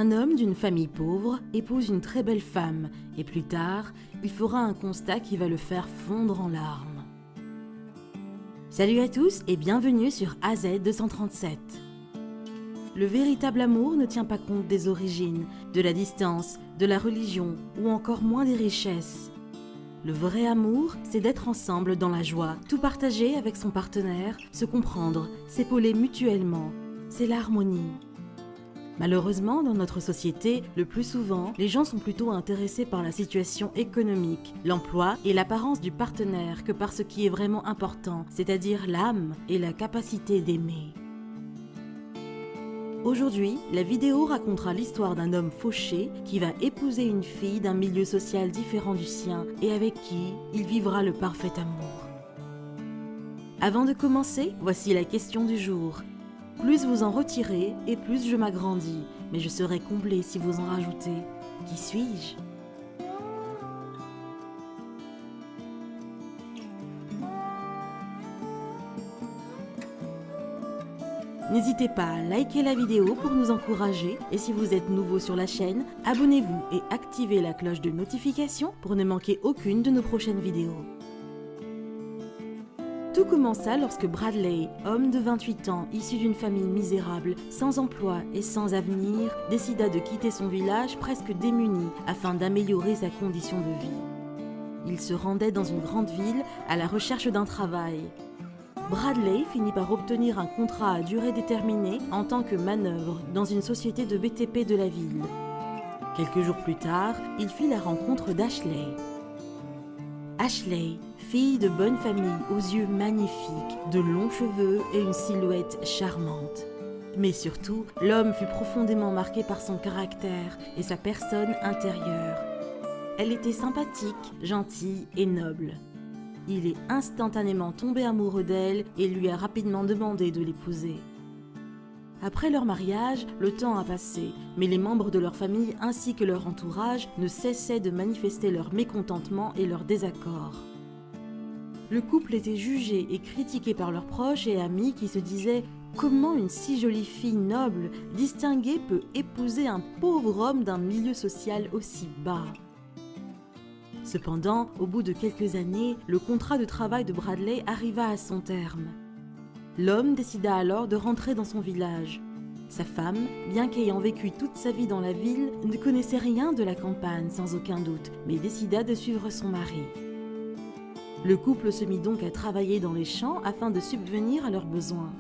Un homme d'une famille pauvre épouse une très belle femme et plus tard, il fera un constat qui va le faire fondre en larmes. Salut à tous et bienvenue sur AZ 237. Le véritable amour ne tient pas compte des origines, de la distance, de la religion ou encore moins des richesses. Le vrai amour, c'est d'être ensemble dans la joie, tout partager avec son partenaire, se comprendre, s'épauler mutuellement. C'est l'harmonie. Malheureusement, dans notre société, le plus souvent, les gens sont plutôt intéressés par la situation économique, l'emploi et l'apparence du partenaire que par ce qui est vraiment important, c'est-à-dire l'âme et la capacité d'aimer. Aujourd'hui, la vidéo racontera l'histoire d'un homme fauché qui va épouser une fille d'un milieu social différent du sien et avec qui il vivra le parfait amour. Avant de commencer, voici la question du jour. Plus vous en retirez et plus je m'agrandis, mais je serai comblé si vous en rajoutez. Qui suis-je ? N'hésitez pas à liker la vidéo pour nous encourager et si vous êtes nouveau sur la chaîne, abonnez-vous et activez la cloche de notification pour ne manquer aucune de nos prochaines vidéos. Tout commença lorsque Bradley, homme de 28 ans, issu d'une famille misérable, sans emploi et sans avenir, décida de quitter son village presque démuni afin d'améliorer sa condition de vie. Il se rendait dans une grande ville à la recherche d'un travail. Bradley finit par obtenir un contrat à durée déterminée en tant que manœuvre dans une société de BTP de la ville. Quelques jours plus tard, il fit la rencontre d'Ashley. Ashley, fille de bonne famille aux yeux magnifiques, de longs cheveux et une silhouette charmante. Mais surtout, l'homme fut profondément marqué par son caractère et sa personne intérieure. Elle était sympathique, gentille et noble. Il est instantanément tombé amoureux d'elle et lui a rapidement demandé de l'épouser. Après leur mariage, le temps a passé, mais les membres de leur famille ainsi que leur entourage ne cessaient de manifester leur mécontentement et leur désaccord. Le couple était jugé et critiqué par leurs proches et amis qui se disaient « Comment une si jolie fille noble, distinguée peut épouser un pauvre homme d'un milieu social aussi bas ?» Cependant, au bout de quelques années, le contrat de travail de Bradley arriva à son terme. L'homme décida alors de rentrer dans son village. Sa femme, bien qu'ayant vécu toute sa vie dans la ville, ne connaissait rien de la campagne sans aucun doute, mais décida de suivre son mari. Le couple se mit donc à travailler dans les champs afin de subvenir à leurs besoins.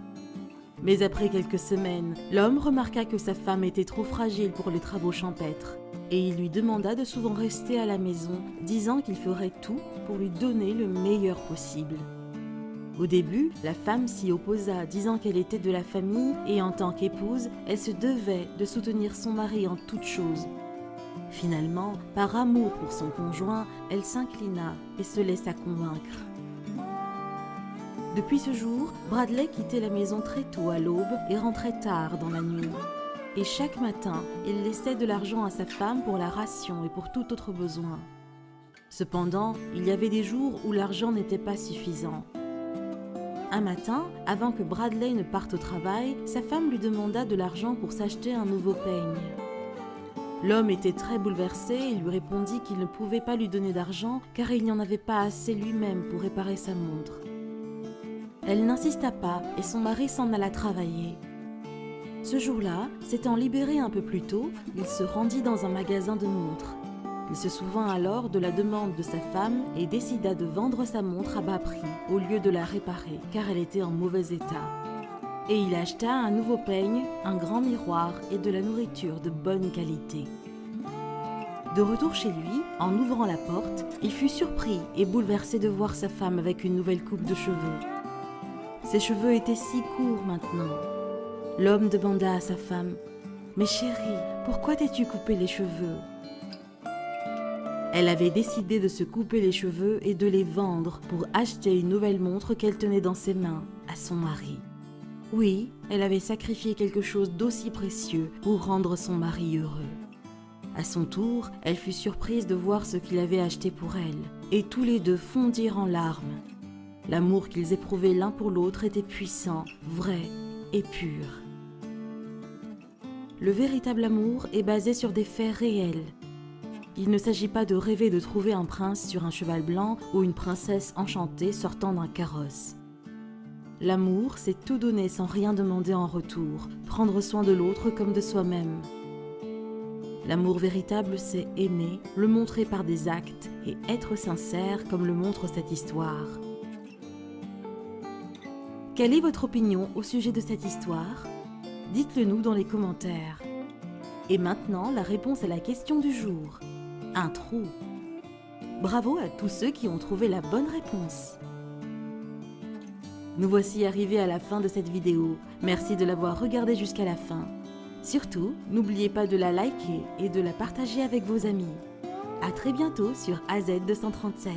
Mais après quelques semaines, l'homme remarqua que sa femme était trop fragile pour les travaux champêtres et il lui demanda de souvent rester à la maison, disant qu'il ferait tout pour lui donner le meilleur possible. Au début, la femme s'y opposa, disant qu'elle était de la famille et en tant qu'épouse, elle se devait de soutenir son mari en toutes choses. Finalement, par amour pour son conjoint, elle s'inclina et se laissa convaincre. Depuis ce jour, Bradley quittait la maison très tôt à l'aube et rentrait tard dans la nuit. Et chaque matin, il laissait de l'argent à sa femme pour la ration et pour tout autre besoin. Cependant, il y avait des jours où l'argent n'était pas suffisant. Un matin, avant que Bradley ne parte au travail, sa femme lui demanda de l'argent pour s'acheter un nouveau peigne. L'homme était très bouleversé et lui répondit qu'il ne pouvait pas lui donner d'argent car il n'y en avait pas assez lui-même pour réparer sa montre. Elle n'insista pas et son mari s'en alla travailler. Ce jour-là, s'étant libéré un peu plus tôt, il se rendit dans un magasin de montres. Il se souvint alors de la demande de sa femme et décida de vendre sa montre à bas prix au lieu de la réparer car elle était en mauvais état. Et il acheta un nouveau peigne, un grand miroir et de la nourriture de bonne qualité. De retour chez lui, en ouvrant la porte, il fut surpris et bouleversé de voir sa femme avec une nouvelle coupe de cheveux. Ses cheveux étaient si courts maintenant. L'homme demanda à sa femme « Mais chérie, pourquoi t'es-tu coupé les cheveux ?» Elle avait décidé de se couper les cheveux et de les vendre pour acheter une nouvelle montre qu'elle tenait dans ses mains à son mari. Oui, elle avait sacrifié quelque chose d'aussi précieux pour rendre son mari heureux. À son tour, elle fut surprise de voir ce qu'il avait acheté pour elle, et tous les deux fondirent en larmes. L'amour qu'ils éprouvaient l'un pour l'autre était puissant, vrai et pur. Le véritable amour est basé sur des faits réels. Il ne s'agit pas de rêver de trouver un prince sur un cheval blanc ou une princesse enchantée sortant d'un carrosse. L'amour, c'est tout donner sans rien demander en retour, prendre soin de l'autre comme de soi-même. L'amour véritable, c'est aimer, le montrer par des actes et être sincère comme le montre cette histoire. Quelle est votre opinion au sujet de cette histoire ? Dites-le nous dans les commentaires. Et maintenant, la réponse à la question du jour. Un trou. Bravo à tous ceux qui ont trouvé la bonne réponse. Nous voici arrivés à la fin de cette vidéo. Merci de l'avoir regardée jusqu'à la fin. Surtout, n'oubliez pas de la liker et de la partager avec vos amis. À très bientôt sur AZ237.